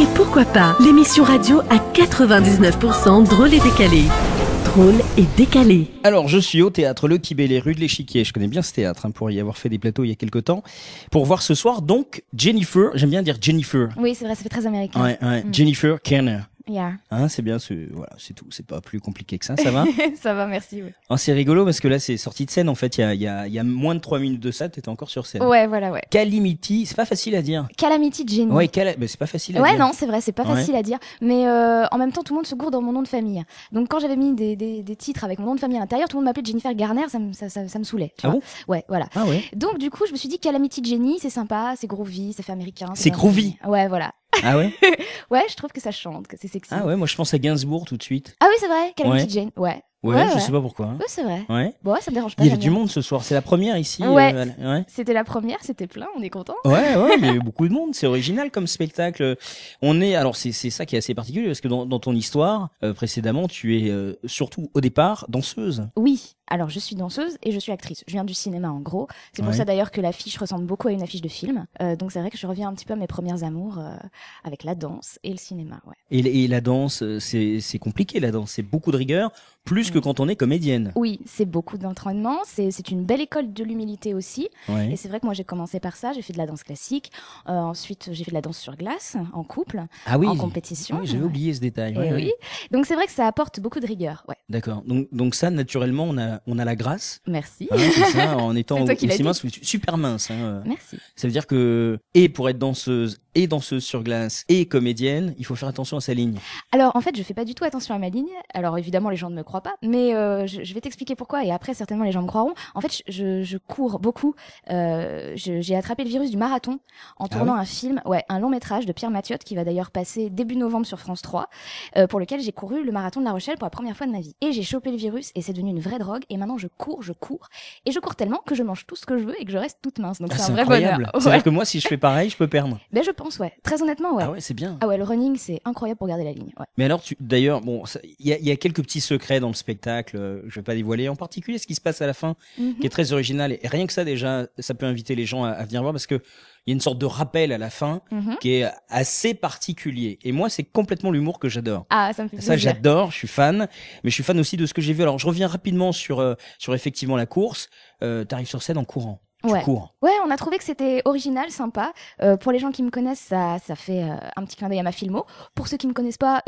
Et pourquoi pas l'émission radio à 99% drôle et décalé. Drôle et décalé. Alors, je suis au théâtre Le Kibélé, rue de l'Échiquier. Je connais bien ce théâtre, pour y avoir fait des plateaux il y a quelques temps. Pour voir ce soir, donc, Jennifer. J'aime bien dire Jennifer. Oui, c'est vrai, ça fait très américain. Ouais. Jennifer Garner. Yeah. C'est bien, voilà, c'est tout. C'est pas plus compliqué que ça va? Ça va, merci, oui. C'est rigolo parce que là, c'est sorti de scène, en fait. Il y a moins de 3 minutes de ça, t'étais encore sur scène. Ouais, voilà, ouais. Calamity, c'est pas facile à dire. Calamity Jenny. Ouais, mais c'est pas facile à dire. Ouais, non, c'est vrai, c'est pas facile à dire. Mais en même temps, tout le monde se gourde dans mon nom de famille. Donc, quand j'avais mis des titres avec mon nom de famille à l'intérieur, tout le monde m'appelait Jennifer Garner, ça me saoulait. Ah bon? Ouais, voilà. Ah ouais. Donc, du coup, je me suis dit Calamity Jenny, c'est sympa, c'est groovy, ça fait américain. C'est groovy. Ouais, voilà. Ah ouais? Ouais, je trouve que ça chante, que c'est sexy. Ah ouais, moi je pense à Gainsbourg tout de suite. Ah oui, c'est vrai, Calamity Jane, ouais. Ouais, je sais pas pourquoi. Ouais, c'est vrai. Ouais. Bon, ça me dérange pas. Il y avait du monde ce soir, c'est la première ici. Ouais. Ouais. C'était la première, c'était plein, on est content. Ouais, il y avait beaucoup de monde, c'est original comme spectacle. Alors c'est ça qui est assez particulier parce que dans ton histoire précédemment, tu es surtout au départ danseuse. Oui. Alors, je suis danseuse et je suis actrice. Je viens du cinéma, en gros. C'est pour ça, d'ailleurs, que l'affiche ressemble beaucoup à une affiche de film. Donc, c'est vrai que je reviens un petit peu à mes premiers amours avec la danse et le cinéma, ouais. Et la danse, c'est compliqué, la danse. C'est beaucoup de rigueur, plus que quand on est comédienne. Oui, c'est beaucoup d'entraînement. C'est une belle école de l'humilité aussi. Ouais. Et c'est vrai que moi, j'ai commencé par ça. J'ai fait de la danse classique. Ensuite, j'ai fait de la danse sur glace, en couple, en compétition. Oui, j'avais oublié ce détail. Oui. Donc, c'est vrai que ça apporte beaucoup de rigueur, ouais. D'accord. Donc ça, naturellement, on a la grâce. Merci. C'est ça, en étant aussi mince, super mince. Merci. Ça veut dire que, et pour être danseuse sur glace et comédienne, il faut faire attention à sa ligne. Alors, en fait, je fais pas du tout attention à ma ligne. Alors, évidemment, les gens ne me croient pas, mais je vais t'expliquer pourquoi. Et après, certainement, les gens me croiront. En fait, je cours beaucoup. J'ai attrapé le virus du marathon en tournant un film, un long métrage de Pierre Mathiot qui va d'ailleurs passer début novembre sur France 3, pour lequel j'ai couru le marathon de La Rochelle pour la première fois de ma vie. Et j'ai chopé le virus et c'est devenu une vraie drogue. Et maintenant, je cours. Et je cours tellement que je mange tout ce que je veux et que je reste toute mince. Donc, c'est un vrai bonheur. C'est vrai que moi, si je fais pareil, je peux perdre. Ben, je pense, Très honnêtement, Ah ouais, c'est bien. Ah ouais, le running, c'est incroyable pour garder la ligne. Ouais. Mais alors, d'ailleurs, bon, il y a quelques petits secrets dans le spectacle, je vais pas dévoiler. En particulier, ce qui se passe à la fin, qui est très original. Et rien que ça, déjà, ça peut inviter les gens à venir voir parce que il y a une sorte de rappel à la fin qui est assez particulier. Et moi, c'est complètement l'humour que j'adore. Ah, ça me fait plaisir. Ça, j'adore, je suis fan. Mais je suis fan aussi de ce que j'ai vu. Alors, je reviens rapidement sur effectivement la course. T'arrives sur scène en courant. Tu cours. Ouais, on a trouvé que c'était original, sympa. Pour les gens qui me connaissent, ça fait un petit clin d'œil à ma filmo. Pour ceux qui me connaissent pas,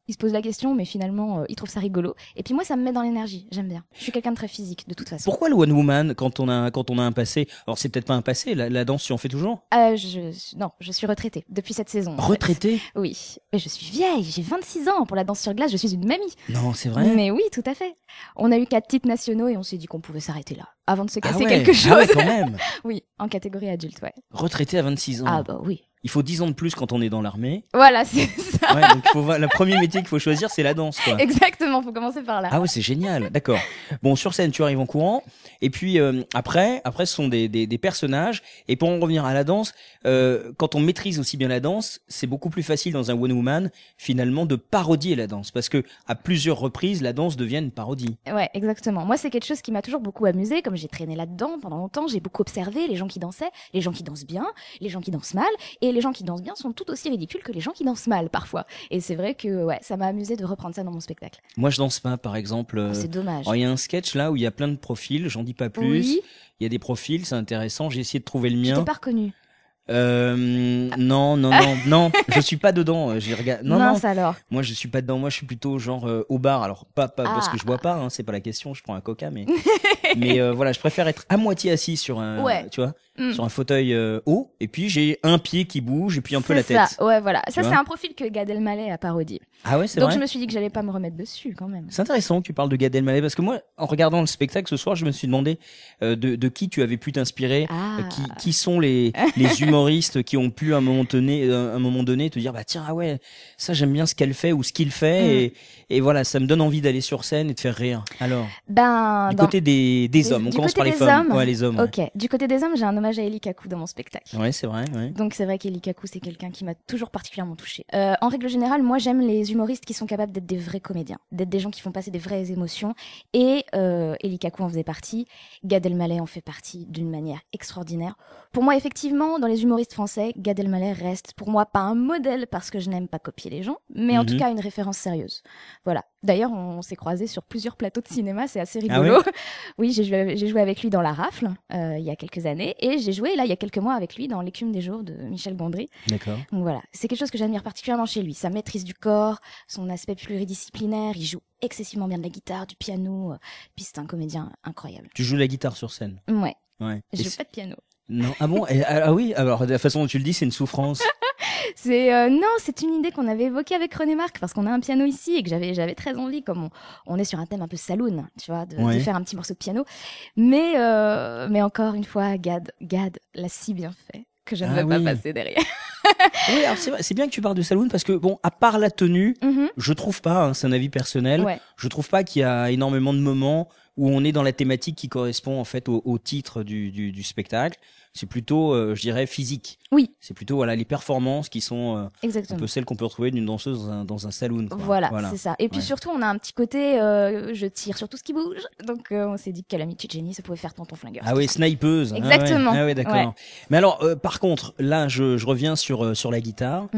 ils se posent la question, mais finalement, ils trouvent ça rigolo. Et puis moi, ça me met dans l'énergie. J'aime bien. Je suis quelqu'un de très physique, de toute façon. Pourquoi le One Woman quand on a un passé? Alors, c'est peut-être pas un passé. La danse, tu en fais toujours? Non, je suis retraitée depuis cette saison. Retraitée? Oui. Mais je suis vieille. J'ai 26 ans. Pour la danse sur glace, je suis une mamie. Non, c'est vrai? Mais oui, tout à fait. On a eu 4 titres nationaux et on s'est dit qu'on pouvait s'arrêter là. Avant de se casser quelque chose. Ah ouais, quand même. Oui, en catégorie adulte, Retraité à 26 ans. Ah bah oui. Il faut 10 ans de plus quand on est dans l'armée. Voilà, c'est ça. Ouais, donc le premier métier qu'il faut choisir, c'est la danse, quoi. Exactement, faut commencer par là. Ah ouais, c'est génial, d'accord. Bon, sur scène, tu arrives en courant, et puis après, ce sont des personnages, et pour en revenir à la danse, quand on maîtrise aussi bien la danse, c'est beaucoup plus facile dans un One Woman, finalement, de parodier la danse, parce que à plusieurs reprises, la danse devient une parodie. Ouais, exactement. Moi, c'est quelque chose qui m'a toujours beaucoup amusé, comme j'ai traîné là-dedans pendant longtemps, j'ai beaucoup observé les gens qui dansaient, les gens qui dansent bien, les gens qui dansent mal, et les gens qui dansent bien sont tout aussi ridicules que les gens qui dansent mal parfois. Et c'est vrai que ça m'a amusé de reprendre ça dans mon spectacle. Moi, je danse pas, par exemple. C'est dommage. Il y a un sketch là où il y a plein de profils, j'en dis pas plus. Oui. Il y a des profils, c'est intéressant. J'ai essayé de trouver le mien. Je t'ai pas reconnu. Non, je suis pas dedans. Non. Alors. Moi, je suis pas dedans. Moi, je suis plutôt genre au bar. Alors pas parce que je bois pas, c'est pas la question. Je prends un coca, mais voilà, je préfère être à moitié assis sur un, tu vois, sur un fauteuil haut, et puis j'ai un pied qui bouge et puis un peu la tête. C'est ça. Ouais, voilà. Ça, c'est un profil que Gad Elmaleh a parodié. Ah ouais, c'est vrai. Donc je me suis dit que j'allais pas me remettre dessus quand même. C'est intéressant que tu parles de Gad Elmaleh parce que moi, en regardant le spectacle ce soir, je me suis demandé de qui tu avais pu t'inspirer, qui sont les humoristes qui ont pu à un moment donné te dire bah tiens ça j'aime bien ce qu'elle fait ou ce qu'il fait et voilà, ça me donne envie d'aller sur scène et de faire rire. Alors du côté des hommes, on commence par les femmes. Ouais, les hommes. OK, du côté des hommes, j'ai un homme hommage à Eli Kaku dans mon spectacle. Ouais, c'est vrai. Ouais. Donc c'est vrai qu'Eli Kaku, c'est quelqu'un qui m'a toujours particulièrement touchée. En règle générale, moi j'aime les humoristes qui sont capables d'être des vrais comédiens, d'être des gens qui font passer des vraies émotions. Et Eli Kaku en faisait partie, Gad Elmaleh en fait partie d'une manière extraordinaire. Pour moi, effectivement, dans les humoristes français, Gad Elmaleh reste pour moi pas un modèle parce que je n'aime pas copier les gens, mais en tout cas une référence sérieuse. Voilà. D'ailleurs, on s'est croisés sur plusieurs plateaux de cinéma, c'est assez rigolo. Ah oui, j'ai joué avec lui dans La Rafle il y a quelques années et j'ai joué là il y a quelques mois avec lui dans L'écume des jours de Michel Gondry. D'accord. Donc voilà, c'est quelque chose que j'admire particulièrement chez lui, sa maîtrise du corps, son aspect pluridisciplinaire, il joue excessivement bien de la guitare, du piano, puis c'est un comédien incroyable. Tu joues la guitare sur scène? Ouais. Et Je joue pas de piano. Non, ah bon? Ah oui, alors de la façon dont tu le dis, c'est une souffrance. Non, c'est une idée qu'on avait évoquée avec René Marc parce qu'on a un piano ici et que j'avais très envie, comme on est sur un thème un peu saloon, tu vois, de faire un petit morceau de piano. Mais encore une fois, Gad l'a si bien fait que je ne vais pas passer derrière. Oui, alors c'est bien que tu parles de saloon parce que bon, à part la tenue, je trouve pas, c'est un avis personnel, je trouve pas qu'il y a énormément de moments où on est dans la thématique qui correspond en fait au titre du spectacle. C'est plutôt, je dirais, physique. Oui. C'est plutôt voilà les performances qui sont un peu celles qu'on peut retrouver d'une danseuse dans un saloon. Quoi. Voilà, c'est ça. Et puis surtout, on a un petit côté, je tire sur tout ce qui bouge. Donc on s'est dit que Calamity Jenny, ça pouvait faire tonton flingueur. Ah oui, snipeuse. Exactement. Ah ouais, d'accord. Ouais. Mais alors, par contre, là, je reviens sur la guitare.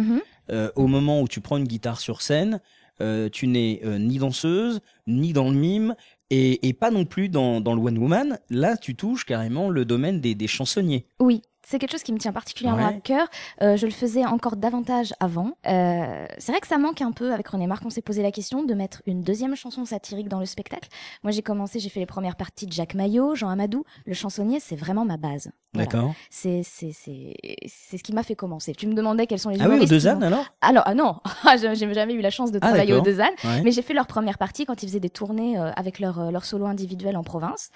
Au moment où tu prends une guitare sur scène, tu n'es ni danseuse, ni dans le mime, et pas non plus dans le One Woman. Là, tu touches carrément le domaine des chansonniers. Oui. C'est quelque chose qui me tient particulièrement à cœur. Je le faisais encore davantage avant. C'est vrai que ça manque un peu. Avec René Marc, on s'est posé la question de mettre une deuxième chanson satirique dans le spectacle. Moi, j'ai fait les premières parties de Jacques Maillot, Jean Amadou. Le chansonnier, c'est vraiment ma base. Voilà. D'accord. C'est ce qui m'a fait commencer. Tu me demandais quels sont les Ah humoristes. oui, au Deux-Ânes alors ah non, j'ai jamais eu la chance de travailler au Deux-Ânes, mais j'ai fait leur première partie quand ils faisaient des tournées avec leur solo individuel en province.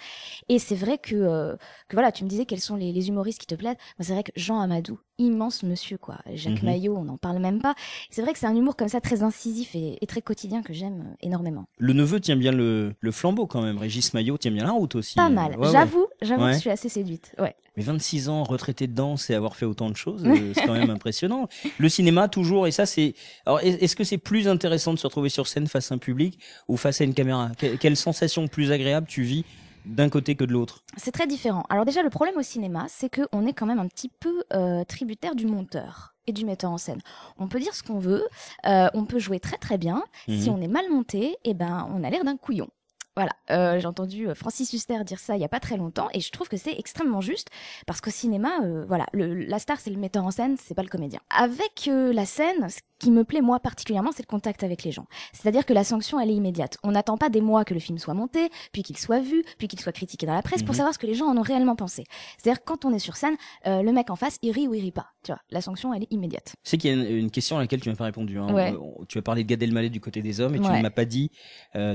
Et c'est vrai que voilà, tu me disais quels sont les humoristes qui te plaisent. Moi, c'est vrai que Jean Amadou, immense monsieur, quoi. Jacques Maillot, on n'en parle même pas. C'est vrai que c'est un humour comme ça, très incisif et très quotidien que j'aime énormément. Le neveu tient bien le flambeau quand même. Régis Maillot tient bien la route aussi. Pas mal. J'avoue que je suis assez séduite. Ouais. Mais 26 ans, retraité de danse et avoir fait autant de choses, c'est quand même impressionnant. Le cinéma, toujours, et ça, c'est... Alors, est-ce que c'est plus intéressant de se retrouver sur scène face à un public ou face à une caméra? Quelle sensation plus agréable tu vis d'un côté que de l'autre? C'est très différent. Alors déjà, le problème au cinéma, c'est qu'on est quand même un petit peu tributaire du monteur et du metteur en scène. On peut dire ce qu'on veut, on peut jouer très très bien. Si on est mal monté, on a l'air d'un couillon. Voilà, j'ai entendu Francis Huster dire ça il y a pas très longtemps et je trouve que c'est extrêmement juste parce qu'au cinéma, voilà, la star c'est le metteur en scène, c'est pas le comédien. Avec la scène, ce qui me plaît moi particulièrement, c'est le contact avec les gens. C'est-à-dire que la sanction elle est immédiate. On n'attend pas des mois que le film soit monté, puis qu'il soit vu, puis qu'il soit critiqué dans la presse pour savoir ce que les gens en ont réellement pensé. C'est-à-dire quand on est sur scène, le mec en face il rit ou il rit pas. Tu vois, la sanction elle est immédiate. C'est qu'il y a une question à laquelle tu m'as pas répondu. Hein. Tu as parlé de Gad Elmaleh du côté des hommes et tu ne m'as pas dit,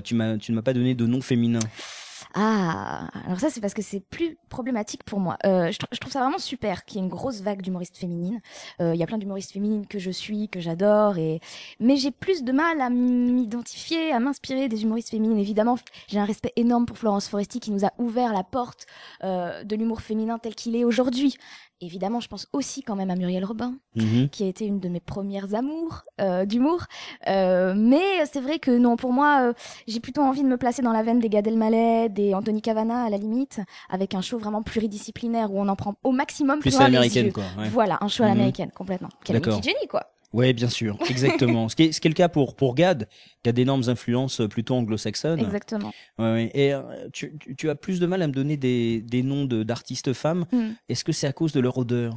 tu ne m'as pas donné de nom féminin. Ah, alors ça c'est parce que c'est plus problématique pour moi. Je trouve ça vraiment super qu'il y ait une grosse vague d'humoristes féminines. Il y a plein d'humoristes féminines que je suis, que j'adore, mais j'ai plus de mal à m'identifier, à m'inspirer des humoristes féminines. Évidemment, j'ai un respect énorme pour Florence Foresti qui nous a ouvert la porte de l'humour féminin tel qu'il est aujourd'hui. Évidemment, je pense aussi quand même à Muriel Robin, qui a été une de mes premières amours d'humour. Mais c'est vrai que non, pour moi, j'ai plutôt envie de me placer dans la veine des Gad Elmaleh, des Anthony Cavana à la limite, avec un show vraiment pluridisciplinaire où on en prend au maximum plus à l'américaine, quoi. Ouais. Voilà, un show à l'américaine complètement. Calamity Jenny, quoi. Ouais, bien sûr, exactement. ce qui est le cas pour Gad, qui a d'énormes influences plutôt anglo-saxonnes. Exactement. Ouais. Et tu as plus de mal à me donner des noms d'artistes femmes. Est-ce que c'est à cause de leur odeur?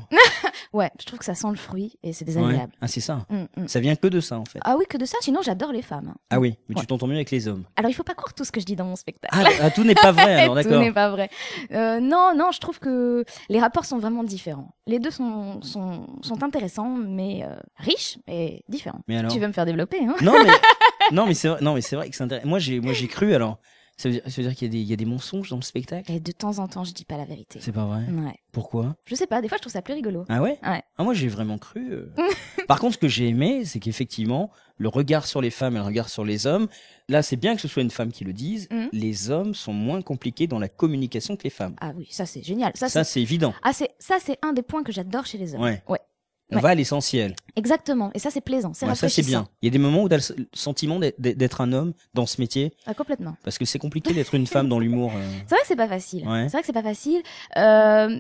Ouais, je trouve que ça sent le fruit et c'est désagréable. Ah, c'est ça. Ça vient que de ça, en fait. Ah oui, que de ça. Sinon, j'adore les femmes. Ah oui, mais tu t'entends mieux avec les hommes. Alors, il faut pas croire tout ce que je dis dans mon spectacle. Ah, tout n'est pas vrai, alors d'accord. Tout n'est pas vrai. Non, je trouve que les rapports sont vraiment différents. Les deux sont intéressants, mais riches et différents. Mais alors... Tu veux me faire développer, hein? Non, mais c'est vrai que c'est intéressant. Moi, j'ai cru, alors... Ça veut dire qu'il y a des mensonges dans le spectacle? Et de temps en temps, je dis pas la vérité. C'est pas vrai? Ouais. Pourquoi? Je sais pas, des fois je trouve ça plus rigolo. Ah ouais? Ouais. Ah, moi j'ai vraiment cru. Par contre, ce que j'ai aimé, c'est qu'effectivement, le regard sur les femmes et le regard sur les hommes, là c'est bien que ce soit une femme qui le dise, les hommes sont moins compliqués dans la communication que les femmes. Ah oui, ça c'est génial. Ça c'est évident. Ah, ça c'est un des points que j'adore chez les hommes. Ouais. On Ouais. va à l'essentiel. Exactement. Et ça c'est plaisant, c'est Ouais, ça c'est rafraîchissant. bien. Il y a des moments où tu as le sentiment d'être un homme dans ce métier, Ah, complètement. parce que c'est compliqué d'être une femme dans l'humour. C'est vrai que c'est pas facile. Ouais. C'est vrai que c'est pas facile.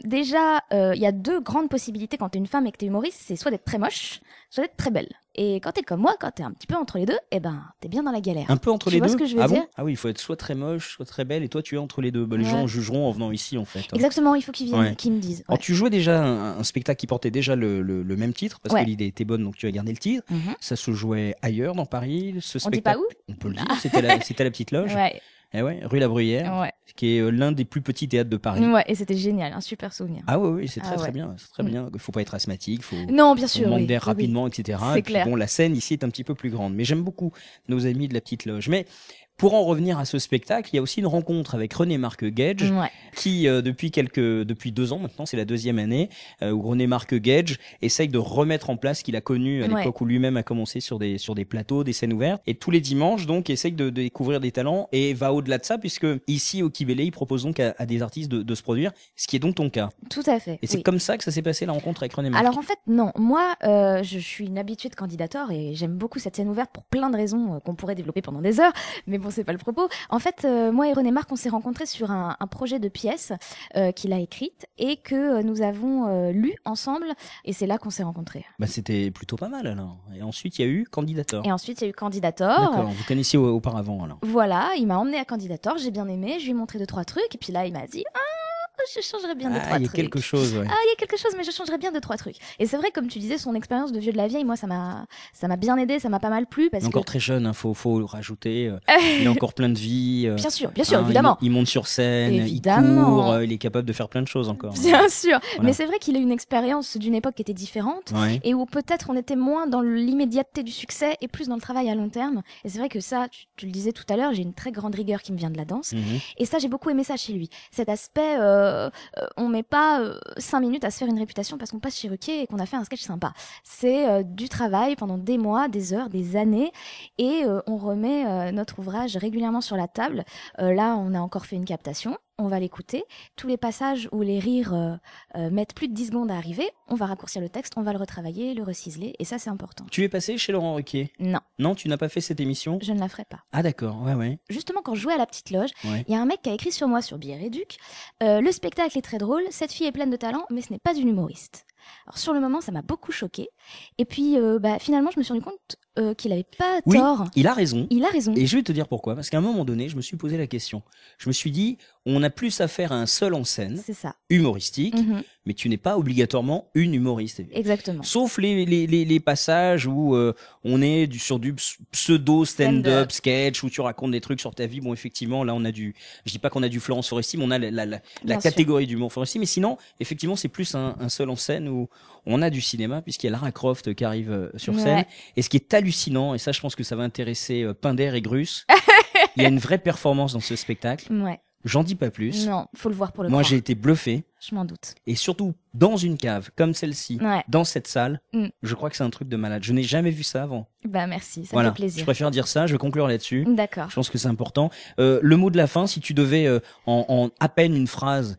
Déjà, il y a deux grandes possibilités quand t'es une femme et que t'es humoriste, c'est soit d'être très moche, soit d'être très belle. Et quand t'es comme moi, quand t'es un petit peu entre les deux, eh ben, t'es bien dans la galère. Un peu entre Tu les vois deux. ce que je veux Ah dire bon? Ah oui, il faut être soit très moche, soit très belle, et toi tu es entre les deux. Bah, les Ouais. gens jugeront en venant ici en fait. Exactement, il faut qu'ils viennent, Ouais. qu'ils me disent. Alors, tu jouais déjà un spectacle qui portait déjà le même titre, parce Ouais. que l'idée était bonne, donc tu as gardé le titre. Mhm. Ça se jouait ailleurs dans Paris, ce On dit spectacle. pas où? On peut le dire, c'était la petite loge. Ouais, Eh ouais, rue La Bruyère, ouais. qui est l'un des plus petits théâtres de Paris. Ouais, et c'était génial, un super souvenir. Ah oui, c'est très Ah très ouais. bien, c'est très bien. Il faut pas être asthmatique, faut Non, bien sûr. on manque oui, d'air oui, oui. rapidement, etc. C'est Et puis clair. bon, la scène ici est un petit peu plus grande, mais j'aime beaucoup nos amis de la petite loge. Mais pour en revenir à ce spectacle, il y a aussi une rencontre avec René-Marc Gage, Ouais. qui depuis 2 ans maintenant, c'est la 2e année où René-Marc Gage essaye de remettre en place ce qu'il a connu à Ouais. l'époque où lui-même a commencé sur des plateaux, des scènes ouvertes, et tous les dimanches donc essaye de découvrir des talents et va au-delà de ça, puisque ici au Kibélé, il propose donc à des artistes de se produire, ce qui est donc ton cas. Tout à fait. Et c'est oui. comme ça que ça s'est passé la rencontre avec René-Marc. Alors en fait, non. Moi, je suis une habituée de Candidator et j'aime beaucoup cette scène ouverte pour plein de raisons qu'on pourrait développer pendant des heures. Mais bon, c'est pas le propos. En fait, moi et René-Marc, on s'est rencontrés sur un projet de pièce qu'il a écrite et que nous avons lu ensemble. Et c'est là qu'on s'est rencontrés. Bah, c'était plutôt pas mal alors. Et ensuite, il y a eu Candidator. Et ensuite, il y a eu Candidator. D'accord, vous connaissiez auparavant alors. Voilà, il m'a emmené à Candidator, j'ai bien aimé, je lui ai montré 2-3 trucs. Et puis là, il m'a dit, je changerais bien 2-3 Ah, il y a trucs. quelque chose, ouais. Ah, il y a quelque chose, mais je changerais bien 2-3 trucs. Et c'est vrai, comme tu disais, son expérience de vieux de la vieille, moi, ça m'a bien aidé, ça m'a pas mal plu parce Il est encore que. très jeune, hein, faut rajouter. Il a encore plein de vie. Bien sûr, Hein, évidemment. Il monte sur scène, Évidemment. il court, il est capable de faire plein de choses encore. Bien sûr. Voilà. Mais c'est vrai qu'il a une expérience d'une époque qui était différente. Ouais. Et où peut-être on était moins dans l'immédiateté du succès et plus dans le travail à long terme. Et c'est vrai que ça, tu le disais tout à l'heure, j'ai une très grande rigueur qui me vient de la danse. Mhm. Et ça, j'ai beaucoup aimé ça chez lui. Cet aspect, on met pas 5 minutes à se faire une réputation parce qu'on passe chez Ruquier et qu'on a fait un sketch sympa. C'est du travail pendant des mois, des heures, des années, et on remet notre ouvrage régulièrement sur la table. Là, on a encore fait une captation. On va l'écouter. Tous les passages où les rires mettent plus de 10 secondes à arriver, on va raccourcir le texte, on va le retravailler, le reciseler, et ça, c'est important. Tu es passé chez Laurent Ruquier? Non, Non, tu n'as pas fait cette émission? je ne la ferai pas. Ah d'accord, ouais. Justement, quand je jouais à la petite loge, Ouais. il y a un mec qui a écrit sur moi sur Billet Réduc. Le spectacle est très drôle, cette fille est pleine de talent, mais ce n'est pas une humoriste. Alors sur le moment, ça m'a beaucoup choqué. Et puis finalement, je me suis rendu compte qu'il avait pas Oui, tort. il a raison. Il a raison. Et je vais te dire pourquoi. Parce qu'à un moment donné, je me suis posé la question. Je me suis dit, on a plus affaire à un seul en scène, C'est ça. humoristique, Mhm. mais tu n'es pas obligatoirement une humoriste. Exactement. Sauf les passages où on est sur du pseudo stand-up, Stand-up. sketch, où tu racontes des trucs sur ta vie. Bon, effectivement, là, je dis pas qu'on a du Florence Foresti, mais on a la Bien catégorie d'humour Foresti. Mais sinon, effectivement, c'est plus un seul en scène où on a du cinéma, puisqu'il y a Lara Croft qui arrive sur Ouais. scène. Et ce qui est hallucinant, et ça, je pense que ça va intéresser Pinder et Grus, il y a une vraie performance dans ce spectacle. Ouais. J'en dis pas plus. Non, faut le voir pour le Moi, croire. j'ai été bluffé. Je m'en doute. Et surtout, dans une cave comme celle-ci, Ouais. dans cette salle, Mm. je crois que c'est un truc de malade. Je n'ai jamais vu ça avant. Bah merci, ça Voilà, me fait plaisir. je préfère dire ça, je vais conclure là-dessus. D'accord. Je pense que c'est important. Le mot de la fin, si tu devais, en à peine une phrase,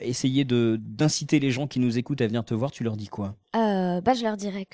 essayer d'inciter les gens qui nous écoutent à venir te voir, tu leur dis quoi? Je leur dirais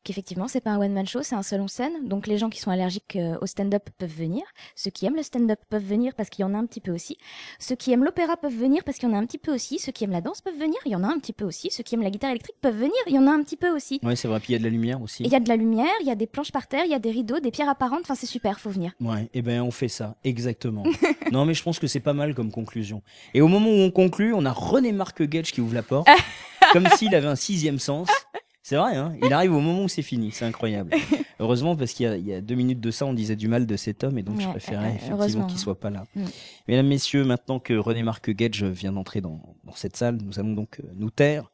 qu'effectivement, c'est pas un one-man show, c'est un seul en scène. Donc les gens qui sont allergiques au stand-up peuvent venir. Ceux qui aiment le stand-up peuvent venir parce qu'il y en a un petit peu aussi. Ceux qui aiment l'opéra peuvent venir parce qu'il y en a un petit peu aussi. Ceux qui aiment la danse peuvent venir, il y en a un petit peu aussi. Ceux qui aiment la guitare électrique peuvent venir, il y en a un petit peu aussi. Ouais, c'est vrai. Puis il y a de la lumière aussi. Il y a de la lumière, il y a des planches par terre, il y a des rideaux, des pierres apparentes. Enfin, c'est super, faut venir. Ouais, et ben on fait ça, exactement. Non, mais je pense que c'est pas mal comme conclusion. Et au moment où on conclut, on a René-Marc Gage qui ouvre la porte, comme s'il avait un 6e sens. C'est vrai, hein, il arrive au moment où c'est fini, c'est incroyable. Heureusement, parce qu'il y a 2 minutes de ça, on disait du mal de cet homme, et donc je Ouais, préférais effectivement heureusement, qu'il soit pas là. Mm. Mesdames, messieurs, maintenant que René-Marc Gage vient d'entrer dans cette salle, nous allons donc nous taire.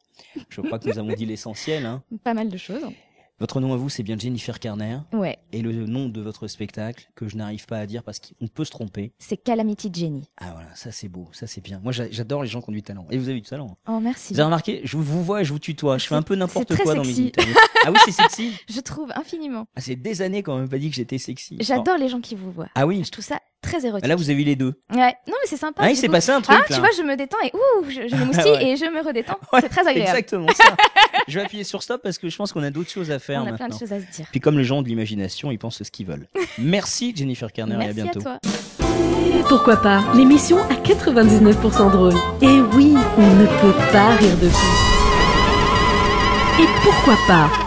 Je crois que nous avons dit l'essentiel. Hein. Pas mal de choses. Votre nom à vous, c'est bien Jennifer Garner. Ouais. Et le nom de votre spectacle, que je n'arrive pas à dire parce qu'on peut se tromper. C'est Calamity Jenny. Ah voilà, ça c'est beau, ça c'est bien. Moi j'adore les gens qui ont du talent. Et vous avez du talent. Oh merci. Vous avez remarqué, je vous vois et je vous tutoie. Je fais un peu n'importe quoi dans mes interviews. Ah oui, c'est sexy. Je trouve infiniment. Ah, c'est des années qu'on m'a pas dit que j'étais sexy. J'adore les gens qui vous voient. Ah oui. Je trouve ça très érotique. Là, vous avez eu les deux. Ouais. Non, mais c'est sympa. Ah, il s'est passé un truc là. Tu vois, je me détends et je m'émoustille ouais. et je me redétends. Ouais, c'est très agréable. Exactement ça. Je vais appuyer sur stop parce que je pense qu'on a d'autres choses à faire On a maintenant. plein de choses à se dire. Puis comme les gens ont de l'imagination, ils pensent ce qu'ils veulent. Merci Jennifer Garner et à bientôt. Merci à toi. Pourquoi pas, l'émission à 99% drôle. Et oui, on ne peut pas rire de tout. Et pourquoi pas